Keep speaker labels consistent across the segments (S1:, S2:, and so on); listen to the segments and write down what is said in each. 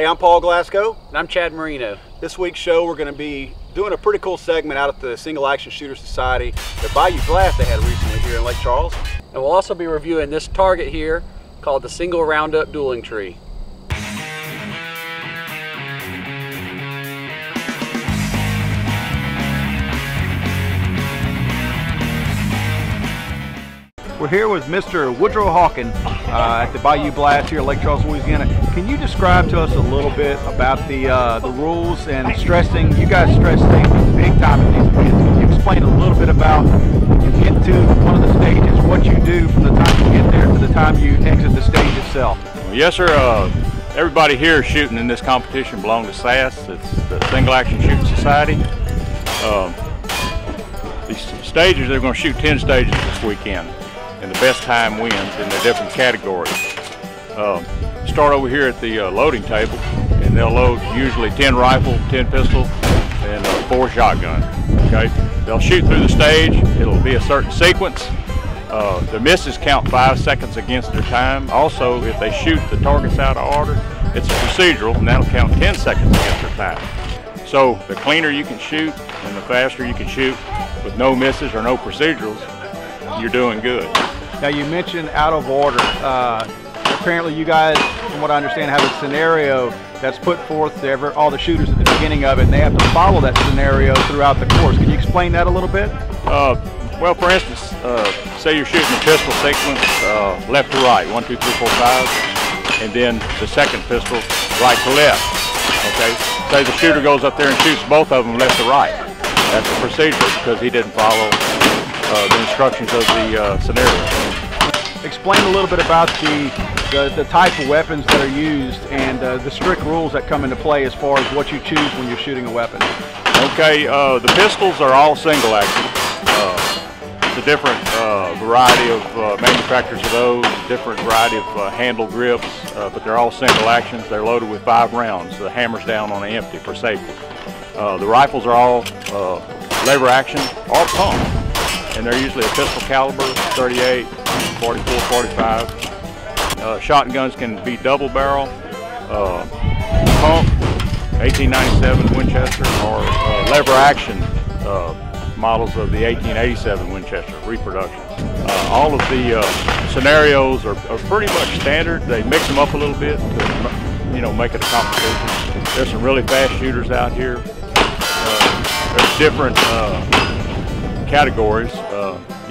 S1: I'm Paul Glasgow.
S2: And I'm Chad Marino.
S1: This week's show, we're going to be doing a pretty cool segment out at the Single Action Shooter Society, the Bayou Blast they had recently here in Lake Charles.
S2: And we'll also be reviewing this target here called the Single Roundup Dueling Tree.
S1: We're here with Mr. Woodrow Hawkins at the Bayou Blast here in Lake Charles, Louisiana. Can you describe to us a little bit about the rules and stressing? You guys stress safety big time at these events. Can you explain a little bit about when you get to one of the stages, what you do from the time you get there to the time you exit the stage itself?
S3: Yes, sir. Everybody here shooting in this competition belong to SASS. It's the Single Action Shooting Society. These stages, they're going to shoot 10 stages this weekend, and the best time wins in the different categories. Start over here at the loading table, and they'll load usually 10 rifle, 10 pistol, and 4 shotgun. Okay, they'll shoot through the stage. It'll be a certain sequence. The misses count 5 seconds against their time. Also, if they shoot the targets out of order, it's a procedural, and that'll count 10 seconds against their time. So the cleaner you can shoot and the faster you can shoot with no misses or no procedurals, you're doing good.
S1: Now you mentioned out of order. Apparently you guys, from what I understand, have a scenario that's put forth to all the shooters at the beginning of it, and they have to follow that scenario throughout the course. Can you explain that a little bit?
S3: Well, for instance, say you're shooting a pistol sequence left to right, 1, 2, 3, 4, 5, and then the second pistol right to left. Okay, say the shooter goes up there and shoots both of them left to right. That's a procedure because he didn't follow the instructions of the scenario.
S1: Explain a little bit about the type of weapons that are used and the strict rules that come into play as far as what you choose when you're shooting a weapon.
S3: Okay, the pistols are all single action. It's a different variety of manufacturers of those, different variety of handle grips, but they're all single actions. They're loaded with 5 rounds. The hammer's down on the empty for safety. The rifles are all lever action or pump, and they're usually a pistol caliber, 38, 44, 45. Shotguns can be double barrel, pump, 1897 Winchester, or lever action models of the 1887 Winchester reproductions. All of the scenarios are pretty much standard. They mix them up a little bit to, make it a competition. There's some really fast shooters out here. There's different categories.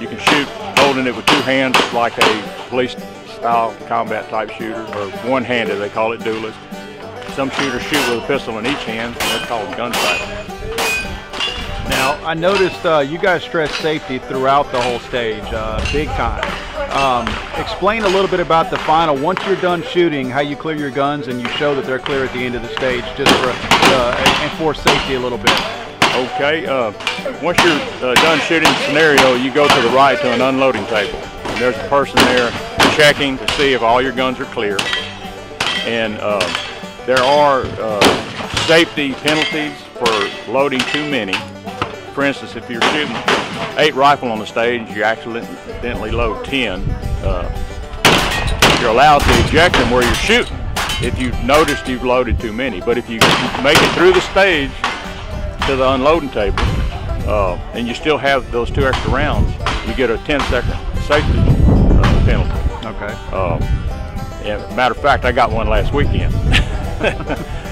S3: You can shoot holding it with 2 hands like a police-style combat type shooter, or one-handed, they call it duelist. Some shooters shoot with a pistol in each hand, and they're called gunfighter.
S1: Now, I noticed you guys stress safety throughout the whole stage, big time. Explain a little bit about the final. Once you're done shooting, how you clear your guns and you show that they're clear at the end of the stage, just for enforce safety a little bit.
S3: Okay, once you're done shooting the scenario, you go to the right to an unloading table. And there's a person there checking to see if all your guns are clear. And there are safety penalties for loading too many. For instance, if you're shooting 8 rifle on the stage, you accidentally load 10. You're allowed to eject them where you're shooting if you've noticed you've loaded too many. But if you make it through the stage to the unloading table, and you still have those 2 extra rounds, you get a 10-second safety penalty.
S1: Okay.
S3: Matter of fact, I got one last weekend.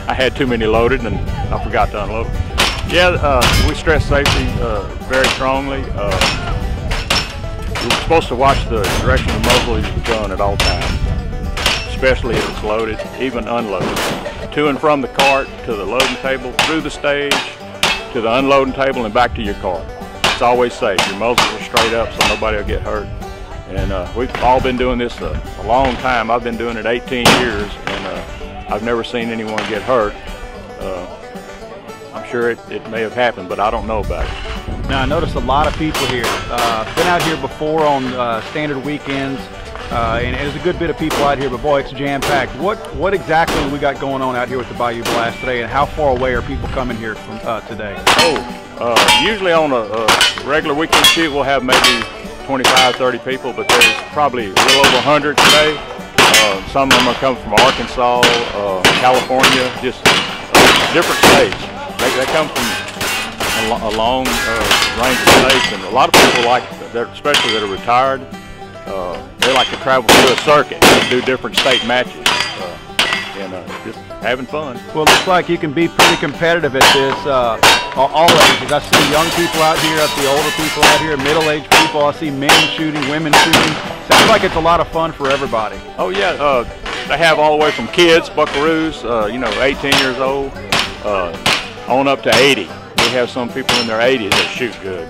S3: I had too many loaded and I forgot to unload. Yeah, we stress safety very strongly. You're supposed to watch the direction of the muzzle of your gun at all times, especially if it's loaded, even unloaded. To and from the cart, to the loading table, through the stage, to the unloading table, and back to your cart. It's always safe. Your muzzles are straight up so nobody will get hurt. And we've all been doing this a long time. I've been doing it 18 years, and I've never seen anyone get hurt. I'm sure it may have happened, but I don't know about it.
S1: Now, I noticed a lot of people here. Been out here before on standard weekends, and there's a good bit of people out here, but boy, it's jam-packed. What exactly we got going on out here with the Bayou Blast today, and how far away are people coming here from today?
S3: Usually on a regular weekend shoot, we'll have maybe 25, 30 people, but there's probably a little over 100 today. Some of them are coming from Arkansas, California, just different states. They come from a long range of states, and a lot of people like, especially that are retired, they like to travel through a circuit and do different state matches, and just having fun.
S1: Well, it looks like you can be pretty competitive at this, all ages. I see young people out here, I see older people out here, middle-aged people, I see men shooting, women shooting. Sounds like it's a lot of fun for everybody.
S3: Oh yeah, they have all the way from kids, buckaroos, 18 years old, on up to 80. We have some people in their 80s that shoot good.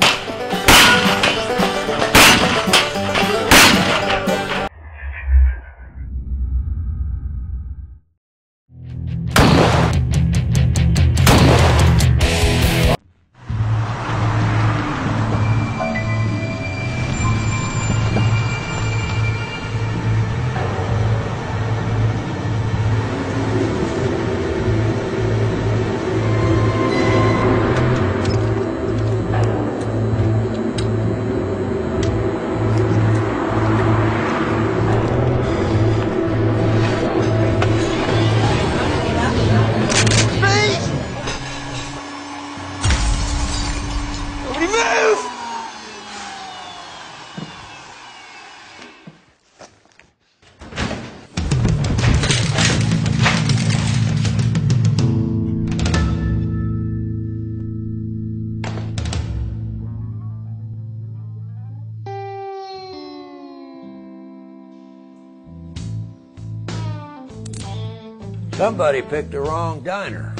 S4: Somebody picked the wrong diner.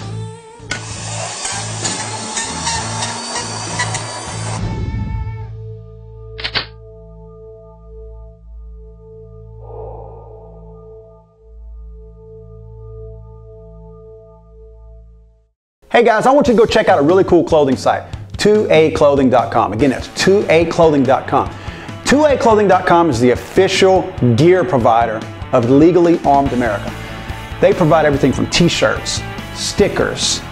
S5: Hey guys, I want you to go check out a really cool clothing site, 2aclothing.com. Again, that's 2aclothing.com. 2aclothing.com is the official gear provider of Legally Armed America. They provide everything from t-shirts, stickers.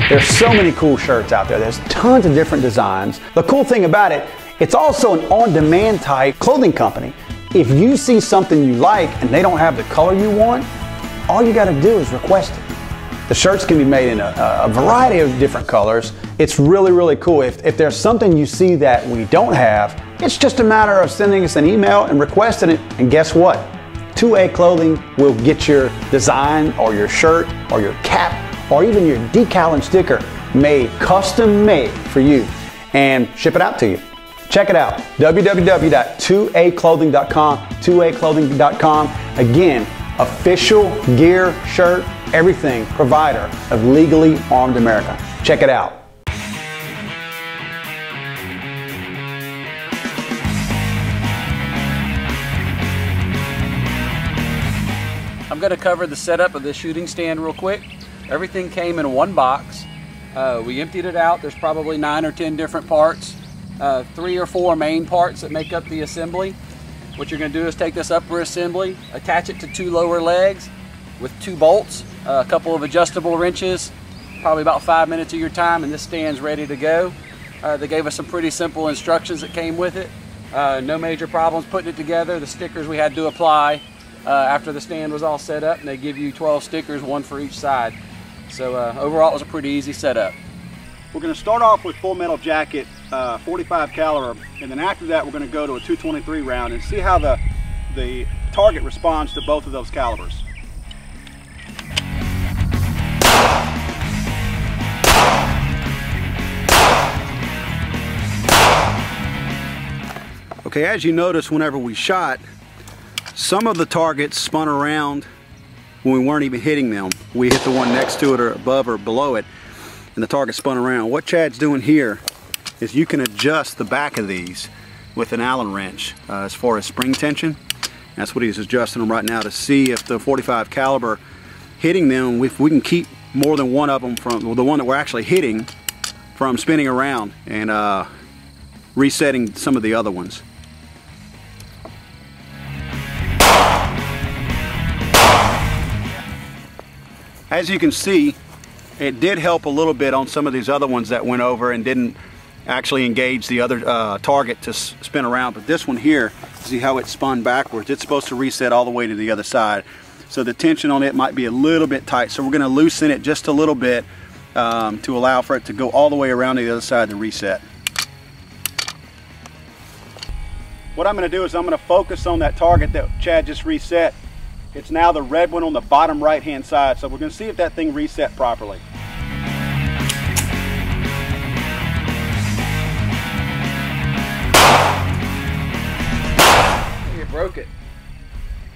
S5: There's so many cool shirts out there. There's tons of different designs. The cool thing about it, it's also an on-demand type clothing company. If you see something you like and they don't have the color you want, all you gotta do is request it. The shirts can be made in a variety of different colors. It's really, really cool. If there's something you see that we don't have, it's just a matter of sending us an email and requesting it, and guess what? 2A Clothing will get your design or your shirt or your cap or even your decal and sticker made, custom made for you, and ship it out to you. Check it out, www.2aclothing.com, 2aclothing.com. Again, official gear, shirt, everything provider of Legally Armed America. Check it out.
S2: I'm going to cover the setup of the shooting stand real quick. Everything came in one box. We emptied it out. There's probably 9 or 10 different parts, 3 or 4 main parts that make up the assembly. What you're going to do is take this upper assembly, attach it to 2 lower legs with 2 bolts, a couple of adjustable wrenches, probably about 5 minutes of your time, and this stand's ready to go. They gave us some pretty simple instructions that came with it. No major problems putting it together. The stickers we had to apply after the stand was all set up, and they give you 12 stickers, 1 for each side. So overall it was a pretty easy setup.
S1: We're going to start off with Full Metal Jacket 45 caliber, and then after that we're going to go to a 223 round and see how the target responds to both of those calibers. Okay, as you notice, whenever we shot, some of the targets spun around when we weren't even hitting them. We hit the one next to it or above or below it, and the target spun around. What Chad's doing here is you can adjust the back of these with an Allen wrench as far as spring tension. That's what he's adjusting them right now to see if the 45 caliber hitting them, if we can keep more than one of them from, well, the one that we're actually hitting, from spinning around and resetting some of the other ones. As you can see, it did help a little bit on some of these other ones that went over and didn't
S5: actually engage the other target to spin around. But this one here, see how it spun backwards? It's supposed to reset all the way to the other side. So the tension on it might be a little bit tight. So we're going to loosen it just a little bit to allow for it to go all the way around to the other side to reset. What I'm going to do is I'm going to focus on that target that Chad just reset. It's now the red one on the bottom right hand side. So we're going to see if that thing reset properly.
S2: You broke it.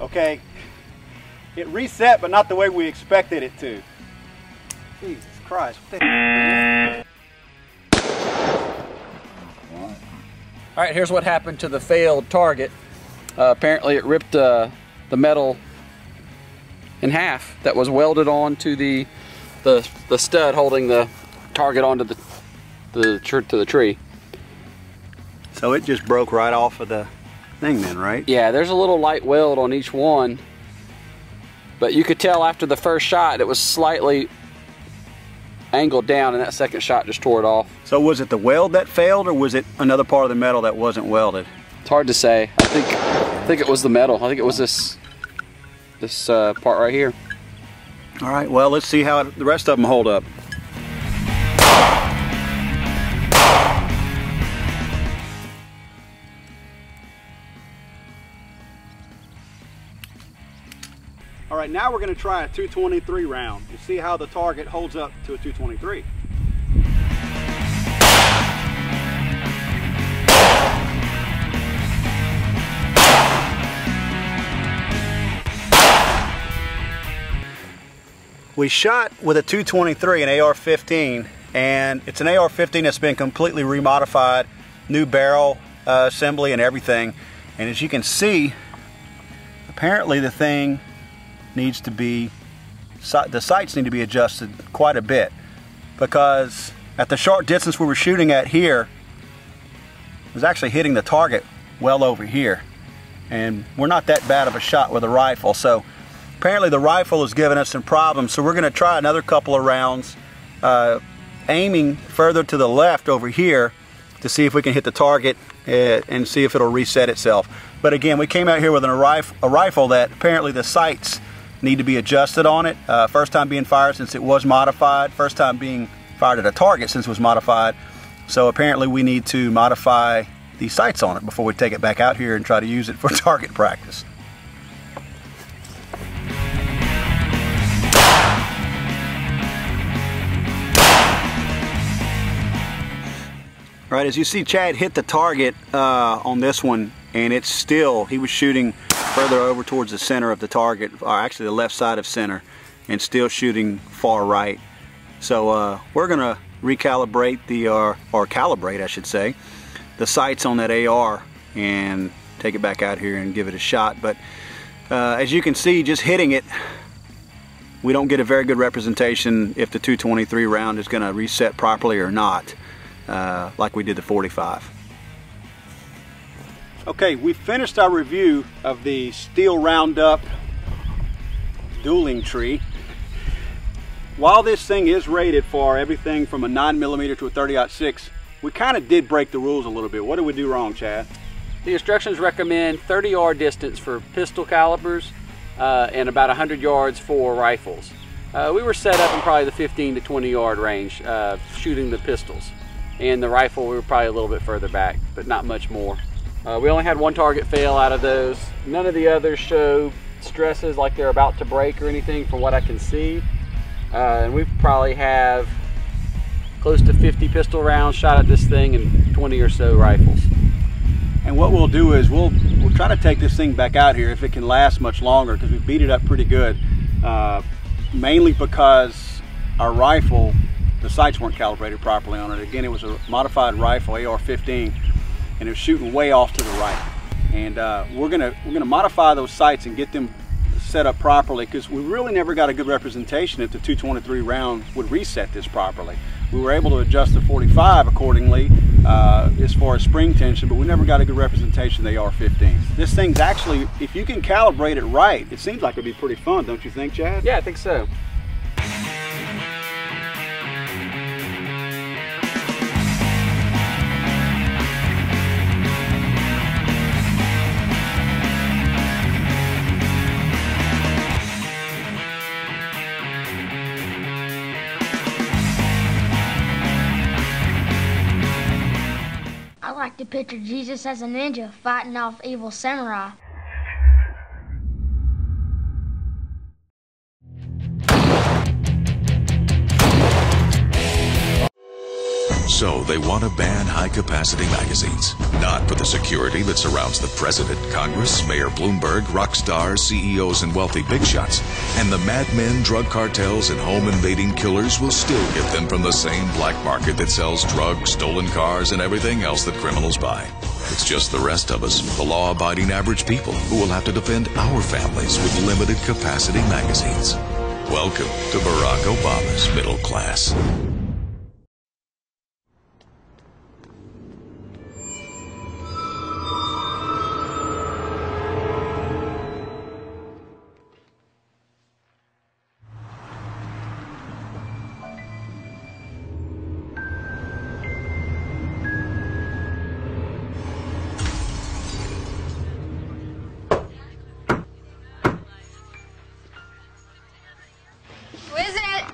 S5: Okay. It reset, but not the way we expected it to. Jesus Christ.
S2: All right, here's what happened to the failed target. Apparently it ripped the metal in half that was welded onto the stud holding the target onto the tree.
S5: So it just broke right off of the thing then, right?
S2: Yeah, there's a little light weld on each one, but you could tell after the first shot it was slightly angled down, and that second shot just tore it off.
S5: So was it the weld that failed, or was it another part of the metal that wasn't welded?
S2: It's hard to say. I think it was the metal. I think it was this part right here.
S5: All right, well, let's see how the rest of them hold up. All right, now we're going to try a 223 round to see how the target holds up to a 223. We shot with a 223, an AR-15, and it's an AR-15 that's been completely remodified, new barrel assembly and everything. And as you can see, apparently the thing needs to be, the sights need to be adjusted quite a bit, because at the short distance we were shooting at here, it was actually hitting the target well over here. And we're not that bad of a shot with a rifle, so apparently the rifle is giving us some problems. So we're going to try another couple of rounds aiming further to the left over here to see if we can hit the target and see if it'll reset itself. But again, we came out here with a rifle that apparently the sights need to be adjusted on it. First time being fired since it was modified. First time being fired at a target since it was modified. So apparently we need to modify the sights on it before we take it back out here and try to use it for target practice. All right, as you see, Chad hit the target on this one, and it's still, he was shooting further over towards the center of the target, or actually the left side of center, and still shooting far right. So we're gonna recalibrate or calibrate, I should say, the sights on that AR and take it back out here and give it a shot. But as you can see, just hitting it, we don't get a very good representation if the 223 round is gonna reset properly or not, like we did the 45. Okay, we finished our review of the steel Roundup dueling tree. While this thing is rated for everything from a 9mm to a 30-06, we kind of did break the rules a little bit. What did we do wrong, Chad?
S2: The instructions recommend 30-yard distance for pistol calibers and about 100 yards for rifles. We were set up in probably the 15 to 20-yard range shooting the pistols. And the rifle, we were probably a little bit further back, but not much more. We only had one target fail out of those. None of the others show stresses like they're about to break or anything from what I can see. And we probably have close to 50 pistol rounds shot at this thing and 20 or so rifles.
S5: And what we'll do is we'll try to take this thing back out here if it can last much longer, because we beat it up pretty good. Mainly because our rifle, the sights weren't calibrated properly on it. Again, it was a modified rifle, AR-15, and it was shooting way off to the right. And we're gonna modify those sights and get them set up properly, because we really never got a good representation if the 223 round would reset this properly. We were able to adjust the 45 accordingly as far as spring tension, but we never got a good representation of the AR-15. This thing's actually, if you can calibrate it right, it seems like it'd be pretty fun, don't you think, Chad?
S2: Yeah, I think so.
S6: like to picture Jesus as a ninja fighting off evil samurai.
S7: So they want to ban high-capacity magazines, not for the security that surrounds the president, Congress, Mayor Bloomberg, rock stars, CEOs, and wealthy big shots. And the madmen, drug cartels, and home-invading killers will still get them from the same black market that sells drugs, stolen cars, and everything else that criminals buy. It's just the rest of us, the law-abiding average people, who will have to defend our families with limited-capacity magazines. Welcome to Barack Obama's middle class.
S6: Who is it?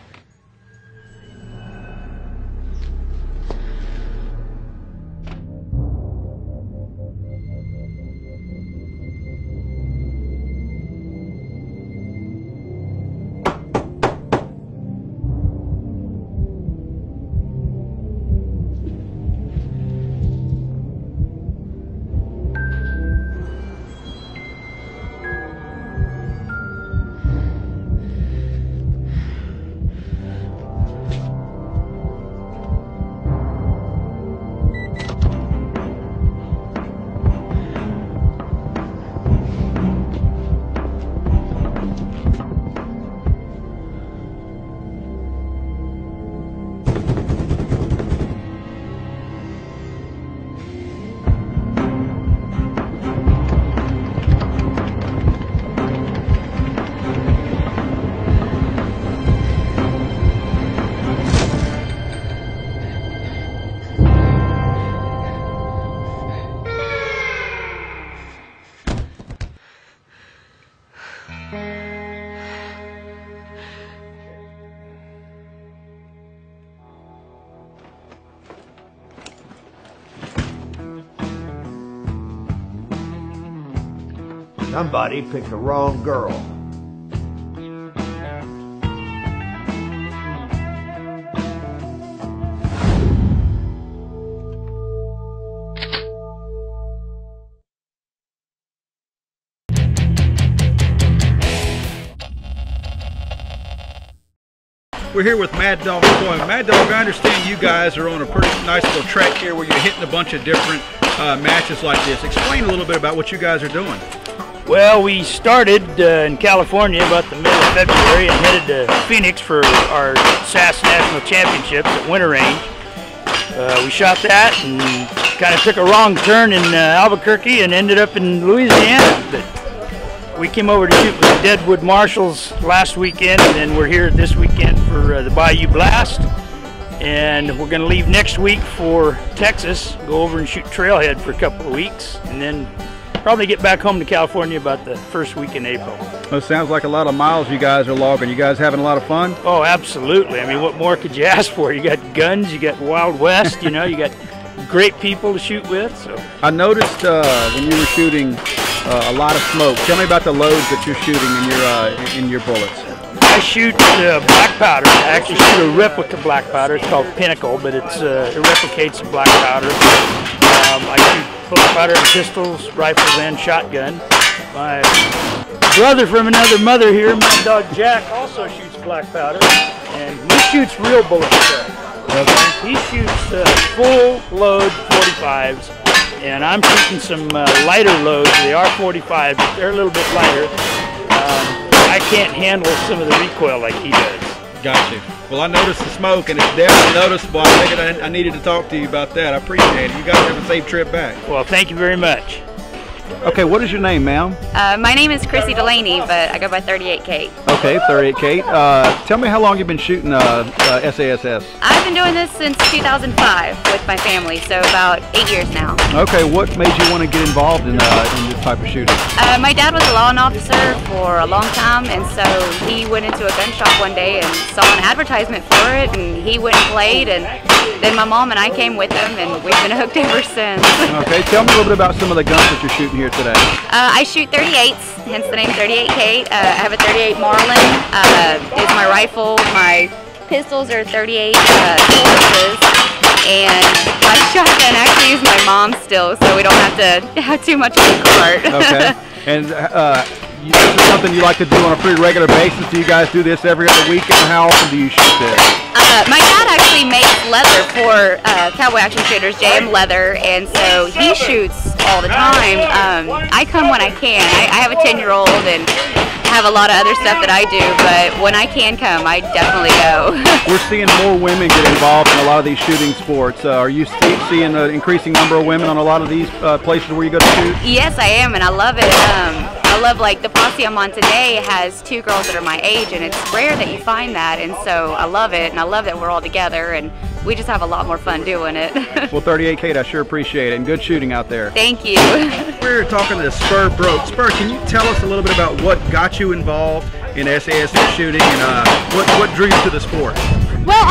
S4: Somebody picked the wrong girl.
S1: We're here with Mad Dog McCoy. Mad Dog, I understand you guys are on a pretty nice little track here where you're hitting a bunch of different matches like this. Explain a little bit about what you guys are doing.
S8: Well, we started in California about the middle of February and headed to Phoenix for our SASS National Championships at Winter Range. We shot that and kind of took a wrong turn in Albuquerque and ended up in Louisiana. But we came over to shoot with the Deadwood Marshals last weekend, and then we're here this weekend for the Bayou Blast. And we're going to leave next week for Texas, go over and shoot Trailhead for a couple of weeks, and then probably get back home to California about the first week in April.
S1: Well, it sounds like a lot of miles you guys are logging. You guys having a lot of fun?
S8: Oh, absolutely. I mean, what more could you ask for? You got guns, you got Wild West, you know, you got great people to shoot with. So
S1: I noticed when you were shooting a lot of smoke. Tell me about the loads that you're shooting in your bullets.
S8: I shoot black powder. I actually shoot a replica black powder. It's called Pinnacle, but it replicates the black powder. I shoot black powder in pistols, rifles, and shotgun. My brother from another mother here, Mad Dog Jack, also shoots black powder, and he shoots real bullets. Okay. He shoots full load 45s, and I'm shooting some lighter loads. They are 45s, but they're a little bit lighter. I can't handle some of the recoil like he does.
S1: Got you. Well, I noticed the smoke, and it's definitely noticeable. I figured I needed to talk to you about that. I appreciate it. You guys have a safe trip back.
S8: Well, thank you very much.
S1: Okay, what is your name, ma'am?
S9: My name is Chrissy Delaney, but I go by 38 Kate.
S1: Okay, 38 Kate. Tell me how long you've been shooting SASS.
S9: I've been doing this since 2005 with my family, so about 8 years now.
S1: Okay, what made you want to get involved in this type of shooting?
S9: My dad was a law officer for a long time, and so he went into a gun shop one day and saw an advertisement for it, and he went and played, and then my mom and I came with him, and we've been hooked ever since.
S1: Okay, tell me a little bit about some of the guns that you're shooting here today.
S9: I shoot 38s, hence the name 38 Kate. I have a 38 Marlin. Is my rifle. My pistols are 38 Taurus's, and my shotgun actually is my mom's still, so we don't have to have too much of a cart.
S1: Okay, and this is something you like to do on a pretty regular basis. Do you guys do this every other weekend? How often do you shoot this?
S9: My dad actually makes leather for cowboy action shooters, JM Leather, and so he shoots all the time. I come when I can. I have a 10-year-old and have a lot of other stuff that I do, but when I can come, I definitely go.
S1: We're seeing more women get involved in a lot of these shooting sports. Are you seeing an increasing number of women on a lot of these places where you go to shoot?
S9: Yes, I am, and I love it. I love, like, the posse I'm on today has 2 girls that are my age, and it's rare that you find that, and so I love it, and I love that we're all together, and we just have a lot more fun doing it.
S1: Well, 38 Kate, I sure appreciate it, and good shooting out there.
S9: Thank you.
S1: We're talking to Spur Broke. Spur, can you tell us a little bit about what got you involved in SASS shooting, and what drew you to the sport?
S10: Well,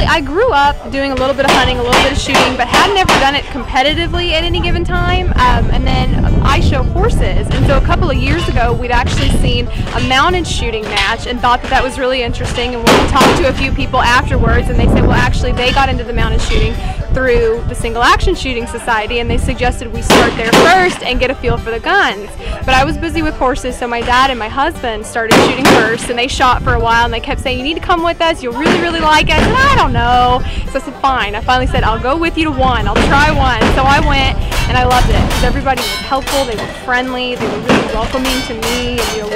S10: I grew up doing a little bit of hunting, a little bit of shooting, but had never done it competitively at any given time. And then I show horses, and so a couple of years ago, we'd actually seen a mounted shooting match and thought that that was really interesting. And when we talked to a few people afterwards, and they said, well, actually, they got into the mounted shooting through the Single Action Shooting Society, and they suggested we start there first and get a feel for the guns. But I was busy with horses, so my dad and my husband started shooting first, and they shot for a while, and they kept saying, you need to come with us, you'll really, really like it. I said, I don't know. So I said, fine. I finally said, I'll go with you to one. I'll try one. So I went, and I loved it, because everybody was helpful, they were friendly, they were really welcoming to me, and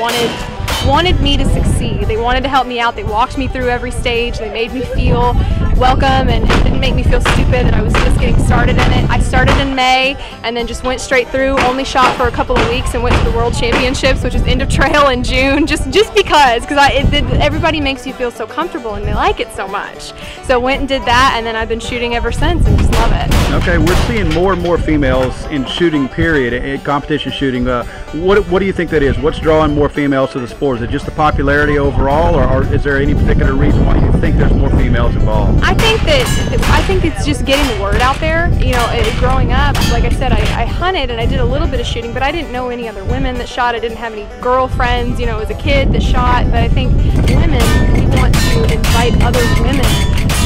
S10: wanted me to succeed. They wanted to help me out. They walked me through every stage. They made me feel welcome and didn't make me feel stupid that I was just getting started in it. I started in May and then just went straight through, only shot for a couple of weeks, and went to the World Championships, which is end of trail in June, just because everybody makes you feel so comfortable and they like it so much. So went and did that, and then I've been shooting ever since and just love it.
S1: Okay, we're seeing more and more females in shooting, period, in competition shooting. What do you think that is? What's drawing more females to the sport? Is it just the popularity overall, or is there any particular reason why you think there's more females involved?
S10: I think it's just getting the word out there. You know, growing up, like I said, I hunted and I did a little bit of shooting, but I didn't know any other women that shot. I didn't have any girlfriends, you know, as a kid that shot. But I think women, we want to invite other women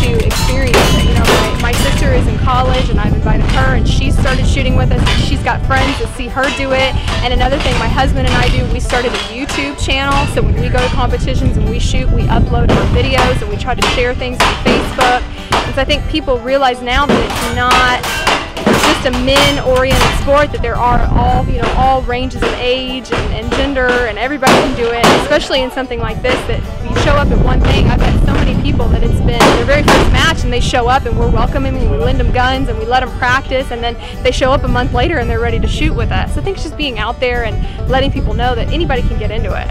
S10: to experience it. You know, my sister is in college, and I've invited her, and she started shooting with us, and she's got friends that see her do it. And another thing my husband and I do, we started a YouTube channel, so when we go to competitions and we shoot, we upload our videos, and we try to share things on Facebook. And so I think people realize now that it's not just a men-oriented sport, that there are all ranges of age and gender, and everybody can do it, especially in something like this, that you show up at one thing. I've met so many people that it's been their very first match, and they show up and we're welcoming them, and we lend them guns and we let them practice, and then they show up a month later and they're ready to shoot with us. So I think it's just being out there and letting people know that anybody can get into it.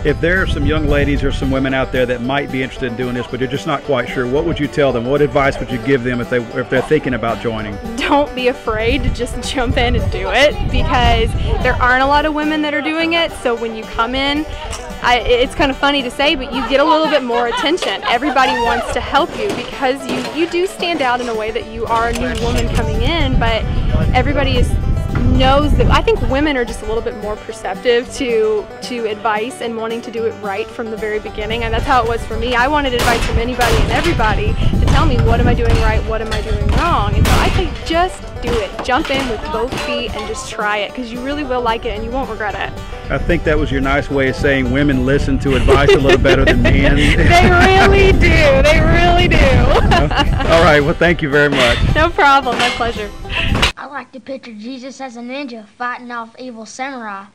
S1: If there are some young ladies or some women out there that might be interested in doing this, but they're just not quite sure, what would you tell them? What advice would you give them if they're thinking about joining?
S10: Don't be afraid to just jump in and do it, because there aren't a lot of women that are doing it. So when you come in, it's kind of funny to say, but you get a little bit more attention. Everybody wants to help you because you do stand out in a way that you are a new woman coming in, but everybody knows that. I think women are just a little bit more perceptive to advice and wanting to do it right from the very beginning, and that's how it was for me. I wanted advice from anybody and everybody to tell me, what am I doing right, what am I doing wrong? And so I think just do it. Jump in with both feet and just try it, because you really will like it and you won't regret it.
S1: I think that was your nice way of saying women listen to advice a little better than men.
S10: They really do. They really do.
S1: Okay. All right. Well, thank you very much.
S10: No problem. My pleasure.
S6: I like to picture Jesus as a ninja fighting off evil samurai.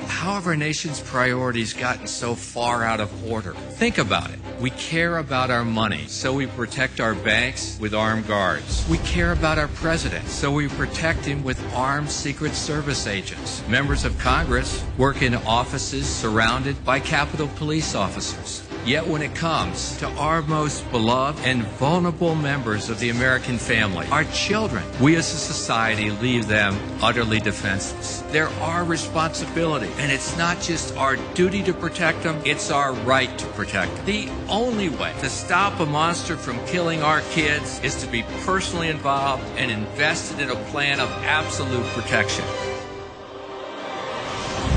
S7: However
S11: have our nation's priorities gotten so far out of order? Think about it. We care about our money, so we protect our banks with armed guards. We care about our president, so we protect him with armed Secret Service agents. Members of Congress work in offices surrounded by Capitol Police officers. Yet when it comes to our most beloved and vulnerable members of the American family, our children, we as a society leave them utterly defenseless. They're our responsibility, and it's not just our duty to protect them, it's our right to protect them. The only way to stop a monster from killing our kids is to be personally involved and invested in a plan of absolute protection.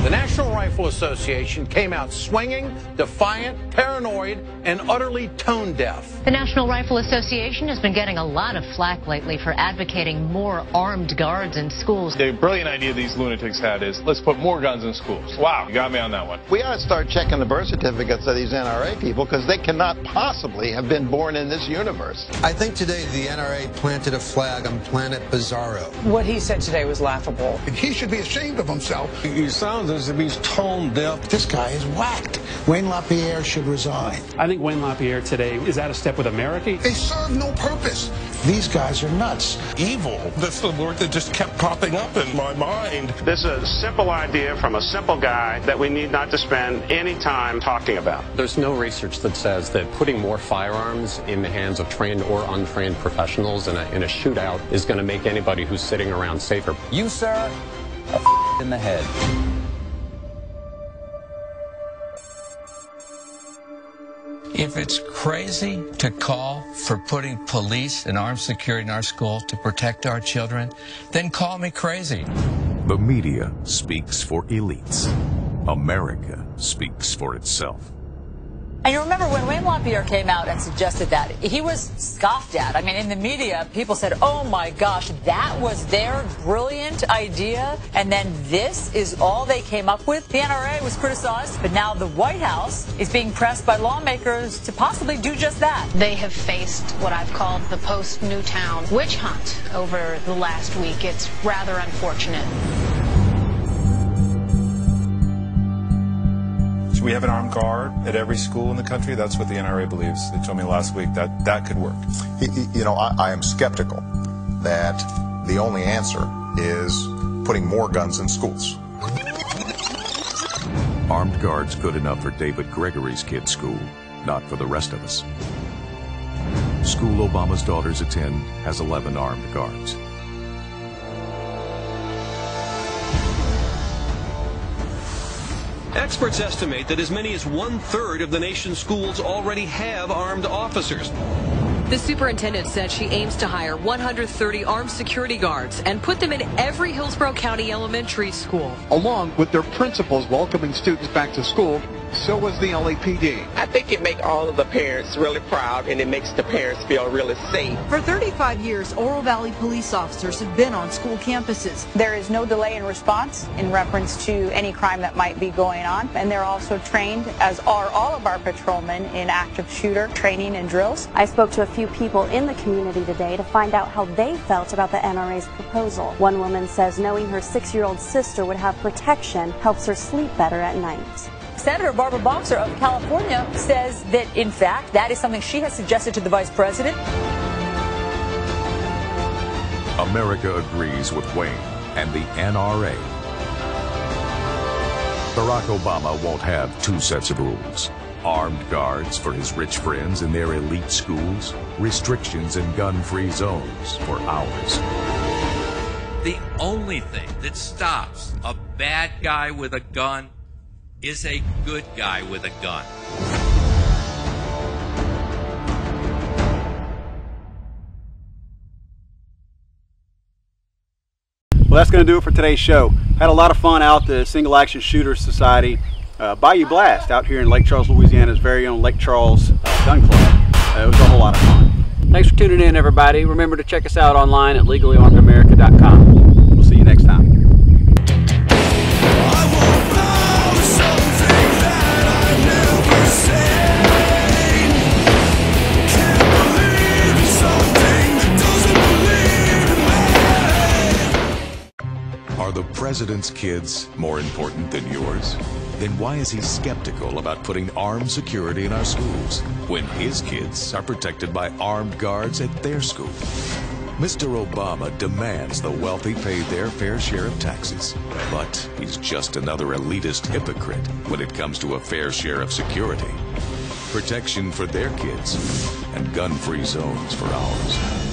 S12: The National Rifle Association came out swinging, defiant, paranoid, and utterly tone deaf.
S13: The National Rifle Association has been getting a lot of flack lately for advocating more armed guards in schools.
S14: The brilliant idea these lunatics had is, let's put more guns in schools. Wow, you got me on that one.
S15: We ought to start checking the birth certificates of these NRA people because they cannot possibly have been born in this universe.
S16: I think today the NRA planted a flag on Planet Bizarro.
S17: What he said today was laughable.
S18: He should be ashamed of himself.
S19: He sounds as if he's tone deaf.
S18: This guy is whacked. Wayne LaPierre should resign.
S20: I think Wayne LaPierre today is out of step with America.
S18: They serve no purpose. These guys are nuts.
S19: Evil. That's the word that just kept popping up in my mind.
S21: This is a simple idea from a simple guy that we need not to spend any time talking about.
S22: There's no research that says that putting more firearms in the hands of trained or untrained professionals in a shootout is going to make anybody who's sitting around safer.
S23: You, sir, are in the head.
S11: If it's crazy to call for putting police and armed security in our school to protect our children, then call me crazy.
S7: The media speaks for elites. America speaks for itself.
S24: And you remember when Wayne LaPierre came out and suggested that, he was scoffed at. I mean, in the media, people said, oh my gosh, that was their brilliant idea, and then this is all they came up with? The NRA was criticized, but now the White House is being pressed by lawmakers to possibly do just that.
S13: They have faced what I've called the post-Newtown witch hunt over the last week. It's rather unfortunate.
S25: We have an armed guard at every school in the country. That's what the NRA believes. They told me last week that that could work.
S26: You know, I am skeptical that the only answer is putting more guns in schools.
S7: Armed guards good enough for David Gregory's kid's school, not for the rest of us. School Obama's daughters attend has 11 armed guards.
S27: Experts estimate that as many as 1/3 of the nation's schools already have armed officers.
S28: The superintendent said she aims to hire 130 armed security guards and put them in every Hillsborough County elementary school.
S29: Along with their principals welcoming students back to school, so was the LAPD.
S30: I think it makes all of the parents really proud, and it makes the parents feel really safe.
S31: For 35 years, Oro Valley police officers have been on school campuses.
S32: There is no delay in response in reference to any crime that might be going on, and they're also trained, as are all of our patrolmen, in active shooter training and drills.
S33: I spoke to a few people in the community today to find out how they felt about the NRA's proposal. One woman says knowing her 6-year-old sister would have protection helps her sleep better at night.
S24: Senator Barbara Boxer of California says that, in fact, that is something she has suggested to the vice president.
S7: America agrees with Wayne and the NRA. Barack Obama won't have two sets of rules. Armed guards for his rich friends in their elite schools, restrictions in gun-free zones for ours.
S11: The only thing that stops a bad guy with a gun is a good guy with a gun.
S1: Well, that's going to do it for today's show. Had a lot of fun out at the Single Action Shooters Society Bayou Blast out here in Lake Charles, Louisiana's very own Lake Charles Gun Club. It was a whole lot of fun.
S2: Thanks for tuning in, everybody. Remember to check us out online at legallyarmedamerica.com. We'll see you next time.
S7: Are the president's kids more important than yours? Then why is he skeptical about putting armed security in our schools when his kids are protected by armed guards at their school? Mr. Obama demands the wealthy pay their fair share of taxes, but he's just another elitist hypocrite when it comes to a fair share of security. Protection for their kids and gun-free zones for ours.